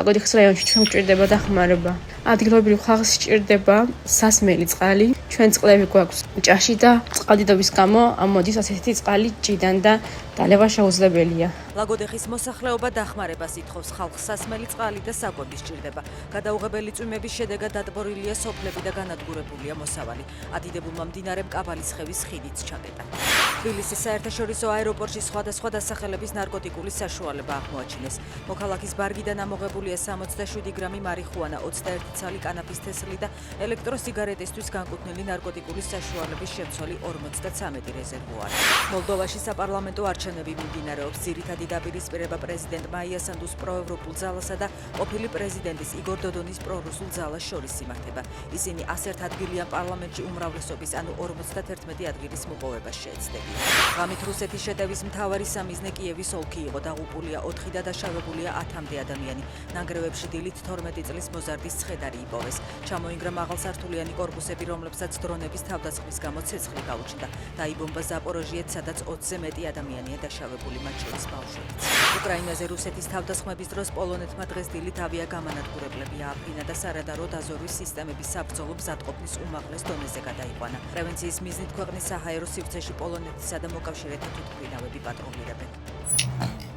ლაგოდიხის რაიონში ჩვენ გვჭირდება დახმარება. ადგილობრივ ხალხს სჭირდება სასმელი წყალი. ჩვენ წყლები გვაქვს ჭაში და წყალდიდობის გამო მოდის ასეთი წყალი ჭიდან და დალევა შეუძლებელია. ლაგოდეხის მოსახლეობა დახმარებას ითხოვს, ხალხს სასმელი წყალი და საკვები სჭირდება. გადაუღებელი წვიმების შედეგად დატბორილია სოფლები და განადგურებულია მოსავალი. ადიდებულმა მდინარე მკაბალის ხევის ხიდიც ჩაკეტა. თბილისის საერთაშორისო აეროპორტში სხვადასხვა დასახელების ნარკოტიკული საშუალება აღმოაჩინეს. მოქალაქის ბარგიდან ამოღებულია 67 გრამი მარიხუანა, 21 ცალი კანაფის თესლი და ელექტროსიგარეტისთვის განკუთვნილი ნარკოტიკული საშუალების შემცველი 53 რეზერვუარი. მოლდოვაში საპარლამენტო არჩევნები მიმდინარეობს. ძირითადი დაპირისპირება პრეზიდენტ მაია სანდუს პროევროპულ ძალასა და ყოფილი პრეზიდენტის იგორ დოდონის პრორუსულ ძალას შორის იმართება. ისინი 101 ადგილიან პარლამენტში უმრავლესობის, ანუ 51 ადგილის მოპოვებას შეეცდებიან. ღამით რუსეთის შეტევის მთავარი სამიზნე კიევის ოლქი იყო. დაღუპულია 4 და დაშავებულია 10-მდე ადამიანი. ნანგრევებში დილით 12 წლის მოზარდის ცხედარი იპოვეს. ჩამოინგრა მაღალსართულიანი კორპუსები, რომლებსაც დრონების თავდასხმის გამო ცეცხლი გაუჩნდა. დაიბომბა ზაპოროჟიეც, სადაც 20-ზე მეტი ადამიანია დაშავებული, მათ შორის ბავშვებიც. უკრაინაზე რუსეთის თავდასხმების დროს პოლონეთმა დღეს დილით ავიაგამანადგურებლები ააფრინა და სარადარო დაზორვის სისტემების საბრძოლო მზადყოფნის უმაღლეს დონეზე გადაიყვანა. პრევენციის მიზნით ქვეყნის საჰაერო სივრცეში პოლონეთისა და მოკავშირეთა თვითმფრინავები პატრულირებენ.